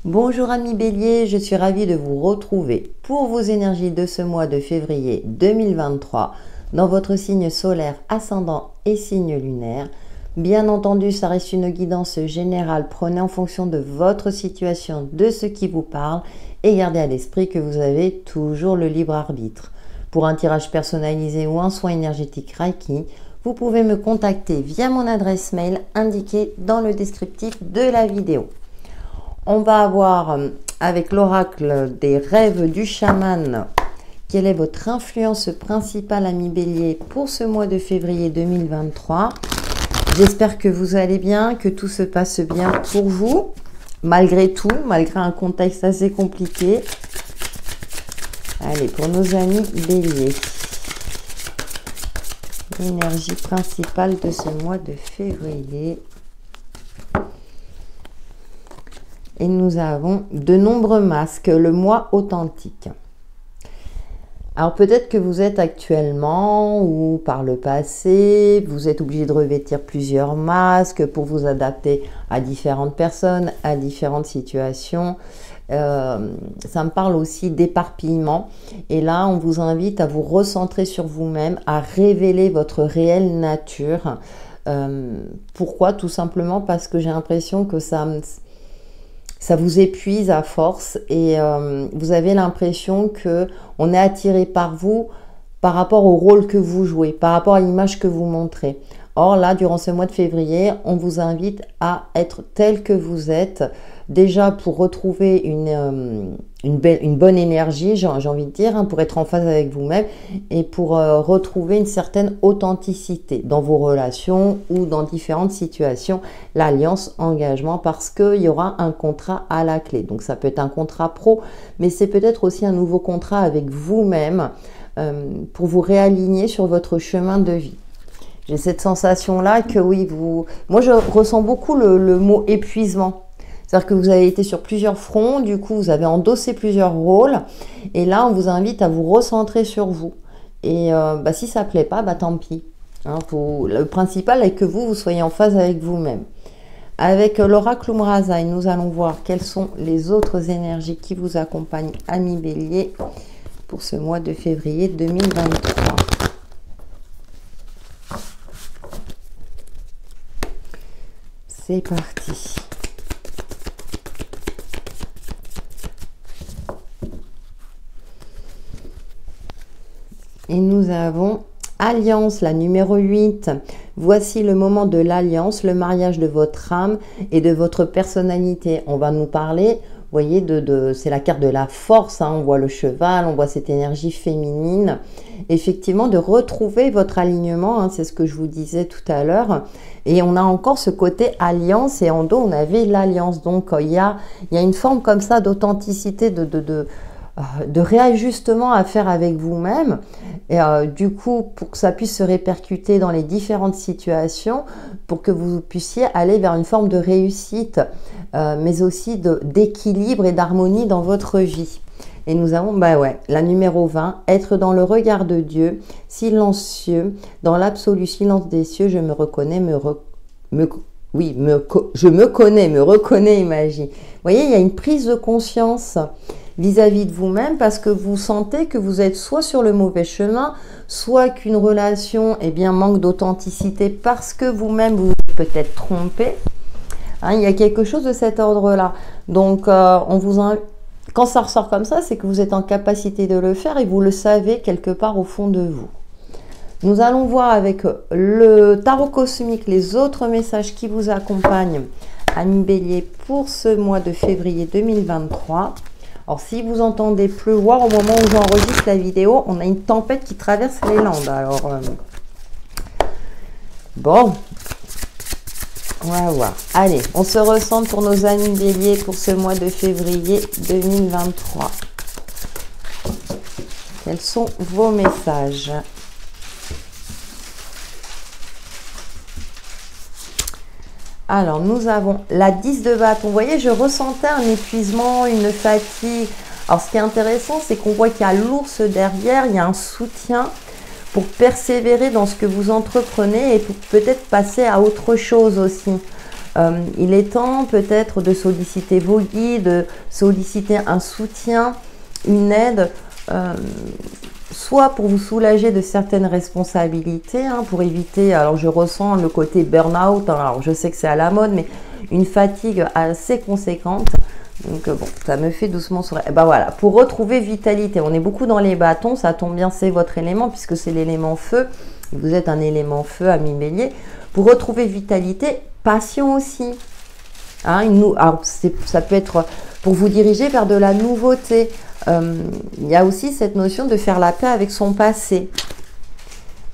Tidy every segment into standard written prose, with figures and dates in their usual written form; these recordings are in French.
Bonjour amis Bélier, je suis ravie de vous retrouver pour vos énergies de ce mois de février 2023 dans votre signe solaire, ascendant et signe lunaire. Bien entendu, ça reste une guidance générale. Prenez en fonction de votre situation, de ce qui vous parle et gardez à l'esprit que vous avez toujours le libre arbitre. Pour un tirage personnalisé ou un soin énergétique Reiki, vous pouvez me contacter via mon adresse mail indiquée dans le descriptif de la vidéo. On va avoir avec l'oracle des rêves du chaman, quelle est votre influence principale, ami Bélier, pour ce mois de février 2023. J'espère que vous allez bien, que tout se passe bien pour vous, malgré tout, malgré un contexte assez compliqué. Allez, pour nos amis Bélier, l'énergie principale de ce mois de février. Et nous avons de nombreux masques, le mois authentique. Alors peut-être que vous êtes actuellement ou par le passé, vous êtes obligé de revêtir plusieurs masques pour vous adapter à différentes personnes, à différentes situations. Ça me parle aussi d'éparpillement. Et là, on vous invite à vous recentrer sur vous-même, à révéler votre réelle nature. Pourquoi? Tout simplement parce que j'ai l'impression que ça vous épuise à force et vous avez l'impression que on est attiré par vous par rapport au rôle que vous jouez, par rapport à l'image que vous montrez. Or là, durant ce mois de février, on vous invite à être tel que vous êtes, déjà pour retrouver une bonne énergie, j'ai envie de dire, pour être en phase avec vous-même et pour retrouver une certaine authenticité dans vos relations ou dans différentes situations, l'alliance, engagement, parce qu'il y aura un contrat à la clé. Donc ça peut être un contrat pro, mais c'est peut-être aussi un nouveau contrat avec vous-même pour vous réaligner sur votre chemin de vie. J'ai cette sensation-là que oui, moi je ressens beaucoup le mot épuisement. C'est-à-dire que vous avez été sur plusieurs fronts, du coup vous avez endossé plusieurs rôles et là on vous invite à vous recentrer sur vous. Et si ça ne plaît pas, tant pis. Hein, le principal est que vous soyez en phase avec vous-même. Avec l'oracle Umrazaï, nous allons voir quelles sont les autres énergies qui vous accompagnent, amis Bélier, pour ce mois de février 2023. C'est parti. Et nous avons Alliance, la numéro 8. Voici le moment de l'alliance, le mariage de votre âme et de votre personnalité. On va nous parler, vous voyez, c'est la carte de la force. Hein, on voit le cheval, on voit cette énergie féminine. Effectivement, de retrouver votre alignement, hein, c'est ce que je vous disais tout à l'heure. Et on a encore ce côté alliance et en dos, on avait l'alliance. Donc, il y a une forme comme ça d'authenticité, de réajustement à faire avec vous-même et du coup pour que ça puisse se répercuter dans les différentes situations pour que vous puissiez aller vers une forme de réussite mais aussi d'équilibre et d'harmonie dans votre vie. Et nous avons la numéro 20, être dans le regard de Dieu, silencieux, dans l'absolu silence des cieux, je me reconnais, je me connais, me reconnais et m'agis. Vous voyez, il y a une prise de conscience vis-à-vis de vous-même parce que vous sentez que vous êtes soit sur le mauvais chemin, soit qu'une relation manque d'authenticité parce que vous-même vous peut-être trompé. Hein, il y a quelque chose de cet ordre-là. Donc, quand ça ressort comme ça, c'est que vous êtes en capacité de le faire et vous le savez quelque part au fond de vous. Nous allons voir avec le tarot cosmique les autres messages qui vous accompagnent, amis Bélier, pour ce mois de février 2023. Alors, si vous entendez pleuvoir au moment où j'enregistre la vidéo, on a une tempête qui traverse les Landes. Alors, bon, on va voir. Allez, on se ressent pour nos amis Bélier pour ce mois de février 2023. Quels sont vos messages ? Alors, nous avons la 10 de bâton. Vous voyez, je ressentais un épuisement, une fatigue. Alors, ce qui est intéressant, c'est qu'on voit qu'il y a l'ours derrière, il y a un soutien pour persévérer dans ce que vous entreprenez et pour peut-être passer à autre chose aussi. Il est temps peut-être de solliciter vos guides, de solliciter un soutien, une aide, soit pour vous soulager de certaines responsabilités, hein, pour éviter, alors je ressens le côté burn-out, hein, alors je sais que c'est à la mode, mais une fatigue assez conséquente. Donc bon, ça me fait doucement sourire. Et ben voilà, pour retrouver vitalité, on est beaucoup dans les bâtons, ça tombe bien, c'est votre élément puisque c'est l'élément feu. Vous êtes un élément feu, ami Bélier. Pour retrouver vitalité, passion aussi. Hein, alors ça peut être pour vous diriger vers de la nouveauté. Il y a aussi cette notion de faire la paix avec son passé.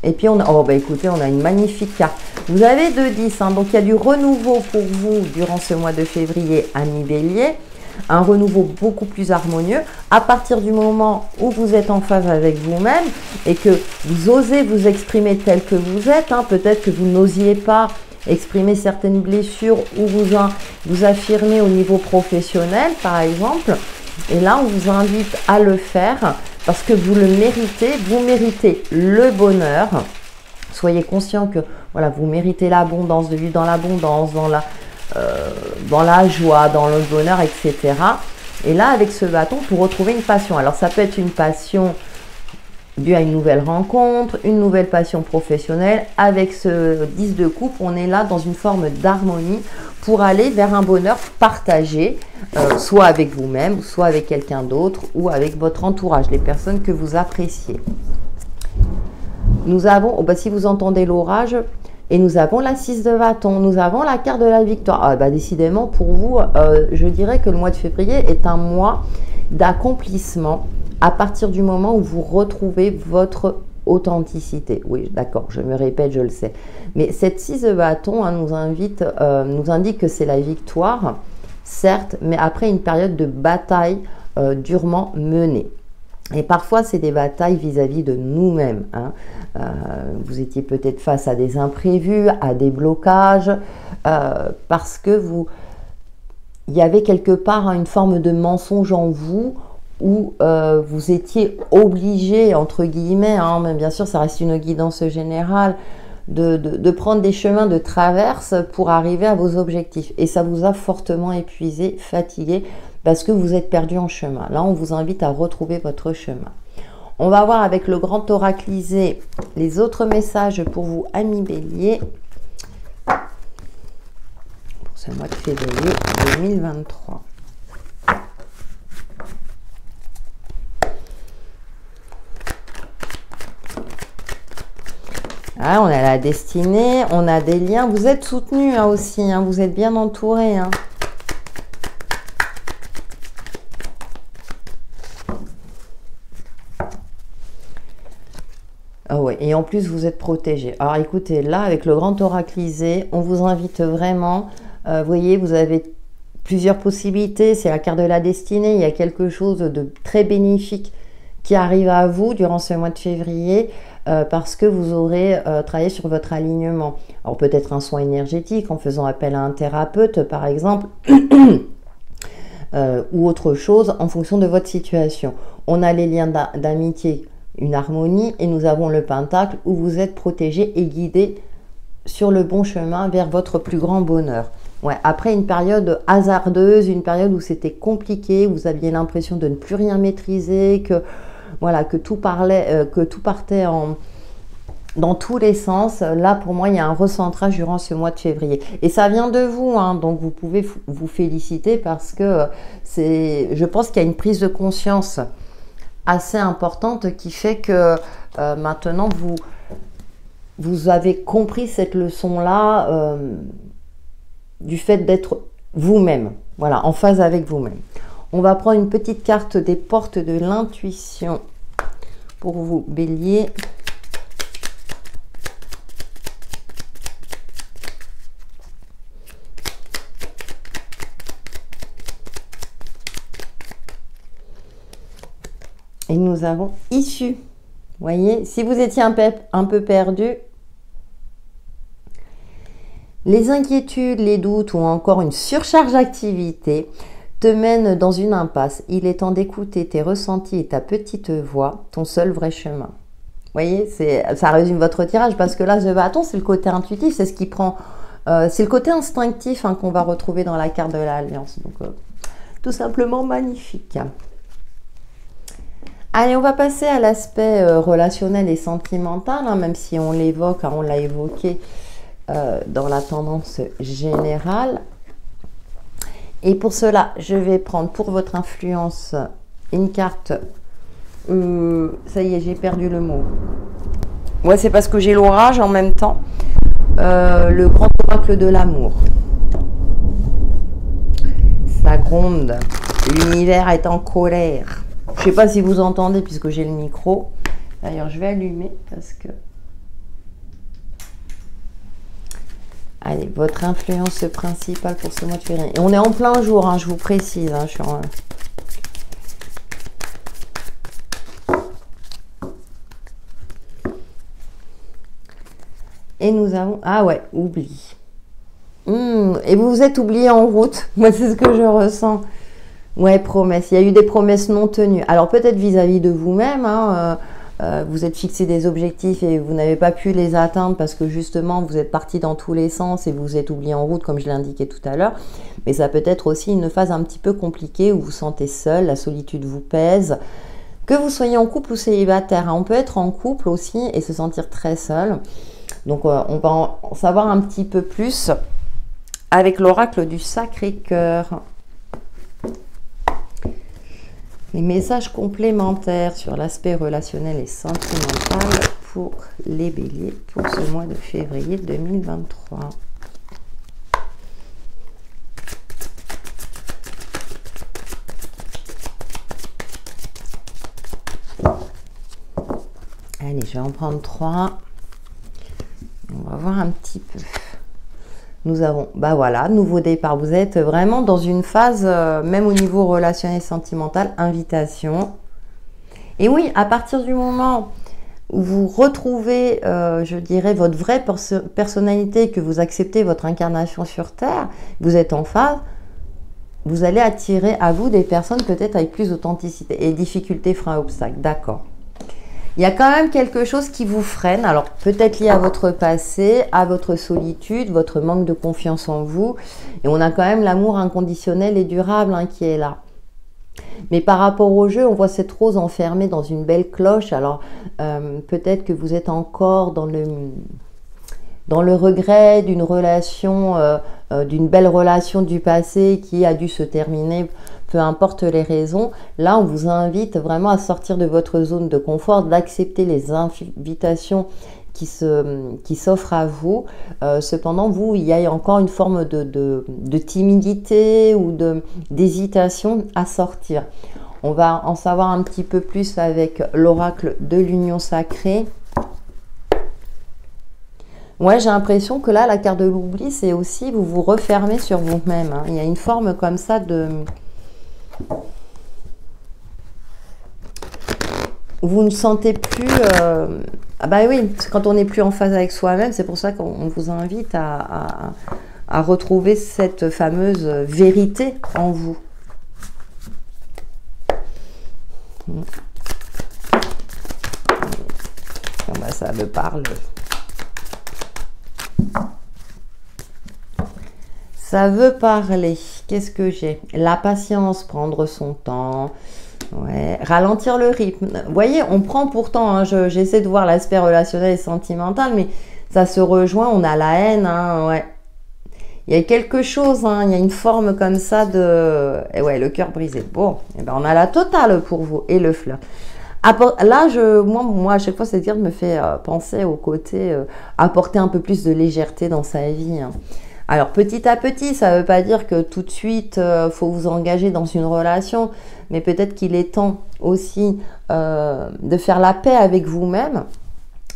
Et puis, écoutez, on a une magnifique carte. Vous avez 2-10, hein, donc il y a du renouveau pour vous durant ce mois de février, ami Bélier. Un renouveau beaucoup plus harmonieux à partir du moment où vous êtes en phase avec vous-même et que vous osez vous exprimer tel que vous êtes. Hein, peut-être que vous n'osiez pas exprimer certaines blessures ou vous affirmer au niveau professionnel, par exemple. Et là, on vous invite à le faire parce que vous le méritez. Vous méritez le bonheur. Soyez conscient que voilà, vous méritez l'abondance, de vivre dans l'abondance, dans la joie, dans le bonheur, etc. Et là, avec ce bâton, pour retrouver une passion. Alors, ça peut être une passion due à une nouvelle rencontre, une nouvelle passion professionnelle. Avec ce 10 de coupe, on est là dans une forme d'harmonie pour aller vers un bonheur partagé, soit avec vous-même, soit avec quelqu'un d'autre, ou avec votre entourage, les personnes que vous appréciez. Nous avons, si vous entendez l'orage, et nous avons la 6 de bâton, nous avons la carte de la victoire. Décidément, pour vous, je dirais que le mois de février est un mois d'accomplissement à partir du moment où vous retrouvez votre authenticité. Oui, d'accord, je me répète, je le sais. Mais cette 6 de bâton nous indique que c'est la victoire, certes, mais après une période de bataille durement menée. Et parfois, c'est des batailles vis-à-vis de nous-mêmes. Hein. Vous étiez peut-être face à des imprévus, à des blocages, parce que il y avait quelque part une forme de mensonge en vous, où vous étiez obligé, entre guillemets, hein, mais bien sûr, ça reste une guidance générale, de prendre des chemins de traverse pour arriver à vos objectifs. Et ça vous a fortement épuisé, fatigué, parce que vous êtes perdu en chemin. Là, on vous invite à retrouver votre chemin. On va voir avec le grand oraclisé les autres messages pour vous, amis Bélier, pour ce mois de février 2023. Ah, on a la destinée, on a des liens. Vous êtes soutenus hein, aussi, hein, vous êtes bien entourés. Hein. Ah ouais, et en plus, vous êtes protégés. Alors écoutez, là, avec le grand oraclisé, on vous invite vraiment, vous voyez, vous avez plusieurs possibilités. C'est la carte de la destinée, il y a quelque chose de très bénéfique qui arrive à vous durant ce mois de février parce que vous aurez travaillé sur votre alignement. Alors peut-être un soin énergétique en faisant appel à un thérapeute, par exemple, ou autre chose en fonction de votre situation. On a les liens d'amitié, une harmonie, et nous avons le pentacle où vous êtes protégé et guidé sur le bon chemin vers votre plus grand bonheur. Ouais, après une période hasardeuse, une période où c'était compliqué, vous aviez l'impression de ne plus rien maîtriser, que voilà, que tout partait dans tous les sens. Là, pour moi, il y a un recentrage durant ce mois de février. Et ça vient de vous, hein, donc vous pouvez vous féliciter parce que je pense qu'il y a une prise de conscience assez importante qui fait que maintenant, vous avez compris cette leçon-là du fait d'être vous-même, voilà, en phase avec vous-même. On va prendre une petite carte des portes de l'intuition pour vous, Bélier. Et nous avons issue. Vous voyez, si vous étiez un peu perdu, les inquiétudes, les doutes ou encore une surcharge d'activité te mènent dans une impasse. Il est temps d'écouter tes ressentis et ta petite voix, ton seul vrai chemin. Vous voyez, ça résume votre tirage parce que là, ce bâton, c'est le côté intuitif, c'est ce qui prend C'est le côté instinctif hein, qu'on va retrouver dans la carte de l'Alliance. Donc, tout simplement magnifique. Allez, on va passer à l'aspect relationnel et sentimental, hein, même si on l'évoque, hein, on l'a évoqué dans la tendance générale. Et pour cela, je vais prendre pour votre influence une carte. Ça y est, j'ai perdu le mot. Ouais, c'est parce que j'ai l'orage en même temps. Le grand oracle de l'amour. Ça gronde. L'univers est en colère. Je ne sais pas si vous entendez puisque j'ai le micro. D'ailleurs, je vais allumer parce que... Allez, votre influence principale pour ce mois de février. Et on est en plein jour, hein, je vous précise. Hein, Et nous avons... Ah ouais, oubli. Et vous vous êtes oublié en route. Moi, c'est ce que je ressens. Ouais, promesse. Il y a eu des promesses non tenues. Alors, peut-être vis-à-vis de vous-même, hein, vous êtes fixé des objectifs et vous n'avez pas pu les atteindre parce que justement, vous êtes parti dans tous les sens et vous vous êtes oublié en route, comme je l'ai indiqué tout à l'heure. Mais ça peut être aussi une phase un petit peu compliquée où vous vous sentez seul, la solitude vous pèse. Que vous soyez en couple ou célibataire, hein, on peut être en couple aussi et se sentir très seul. Donc, on va en savoir un petit peu plus avec l'oracle du Sacré-Cœur. Les messages complémentaires sur l'aspect relationnel et sentimental pour les béliers pour ce mois de février 2023. Allez, je vais en prendre 3. On va voir un petit peu. Nous avons, bah voilà, nouveau départ. Vous êtes vraiment dans une phase, même au niveau relationnel et sentimental, invitation. Et oui, à partir du moment où vous retrouvez, je dirais, votre vraie personnalité, que vous acceptez votre incarnation sur Terre, vous êtes en phase, vous allez attirer à vous des personnes peut-être avec plus d'authenticité. Et difficulté, frein, obstacle, d'accord. Il y a quand même quelque chose qui vous freine, alors peut-être lié à votre passé, à votre solitude, votre manque de confiance en vous. Et on a quand même l'amour inconditionnel et durable hein, qui est là. Mais par rapport au jeu, on voit cette rose enfermée dans une belle cloche. Alors peut-être que vous êtes encore dans le regret d'une relation, d'une belle relation du passé qui a dû se terminer. Peu importe les raisons, là on vous invite vraiment à sortir de votre zone de confort, d'accepter les invitations qui s'offrent à vous. Cependant, vous, il y a encore une forme de timidité ou d'hésitation à sortir. On va en savoir un petit peu plus avec l'oracle de l'union sacrée. Ouais, j'ai l'impression que là, la carte de l'oubli, c'est aussi vous vous refermez sur vous-même. Hein. Il y a une forme comme ça de... Vous ne sentez plus... Ah bah oui, quand on n'est plus en phase avec soi-même, c'est pour ça qu'on vous invite à retrouver cette fameuse vérité en vous. Bah, ça me parle. Ça veut parler. Qu'est-ce que j'ai? La patience, prendre son temps. Ouais, ralentir le rythme. Vous voyez, on prend pourtant, hein, j'essaie de voir l'aspect relationnel et sentimental, mais ça se rejoint, on a la haine, hein, ouais. Il y a quelque chose, hein, il y a une forme comme ça de... Et ouais, le cœur brisé. Bon, et ben on a la totale pour vous et le fleur. Là, moi, à chaque fois, cette carte me fait penser au côté apporter un peu plus de légèreté dans sa vie. Hein. Alors, petit à petit, ça ne veut pas dire que tout de suite, faut vous engager dans une relation, mais peut-être qu'il est temps aussi de faire la paix avec vous-même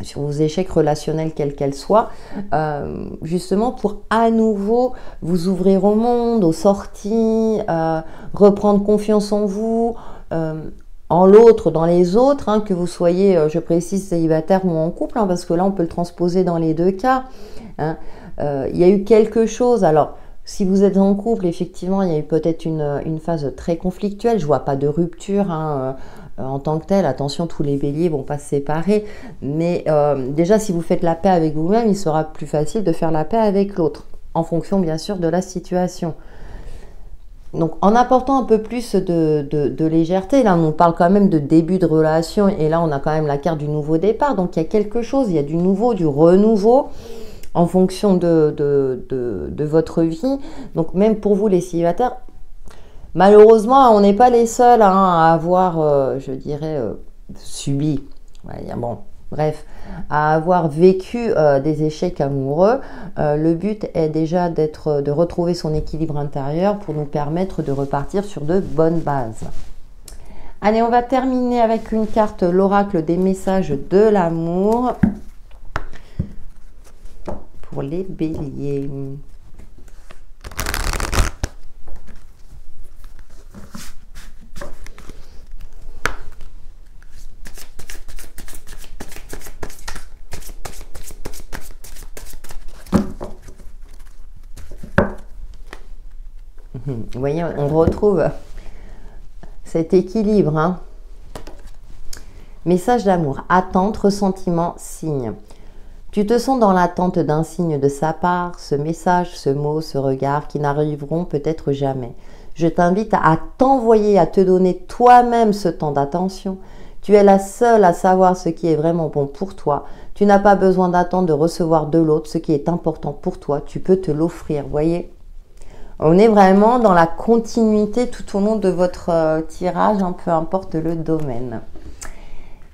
sur vos échecs relationnels, quels qu'elles soient, justement pour à nouveau vous ouvrir au monde, aux sorties, reprendre confiance en vous, en l'autre, dans les autres, hein, que vous soyez, je précise, célibataire ou en couple, hein, parce que là, on peut le transposer dans les deux cas. Hein. Il y a eu quelque chose, alors, si vous êtes en couple, effectivement, il y a eu peut-être une phase très conflictuelle, je ne vois pas de rupture, hein, en tant que telle. Attention, tous les béliers ne vont pas se séparer, mais déjà, si vous faites la paix avec vous-même, il sera plus facile de faire la paix avec l'autre. en fonction bien sûr de la situation. Donc en apportant un peu plus de légèreté, là on parle quand même de début de relation et là on a quand même la carte du nouveau départ. Donc il y a quelque chose, il y a du nouveau, du renouveau en fonction de votre vie. Donc même pour vous les célibataires, malheureusement on n'est pas les seuls hein, à avoir, je dirais, subi. Ouais, bon, bref, à avoir vécu des échecs amoureux. Le but est déjà de retrouver son équilibre intérieur pour nous permettre de repartir sur de bonnes bases. Allez, on va terminer avec une carte, l'oracle des messages de l'amour pour les béliers. Vous voyez, on retrouve cet équilibre. Hein. Message d'amour, attente, ressentiment, signe. Tu te sens dans l'attente d'un signe de sa part, ce message, ce mot, ce regard qui n'arriveront peut-être jamais. Je t'invite à t'envoyer, à te donner toi-même ce temps d'attention. Tu es la seule à savoir ce qui est vraiment bon pour toi. Tu n'as pas besoin d'attendre de recevoir de l'autre ce qui est important pour toi. Tu peux te l'offrir, voyez. On est vraiment dans la continuité tout au long de votre tirage, hein, peu importe le domaine.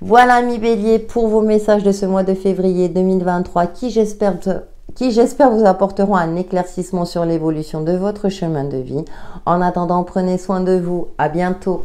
Voilà, amis béliers, pour vos messages de ce mois de février 2023 qui j'espère vous apporteront un éclaircissement sur l'évolution de votre chemin de vie. En attendant, prenez soin de vous. À bientôt.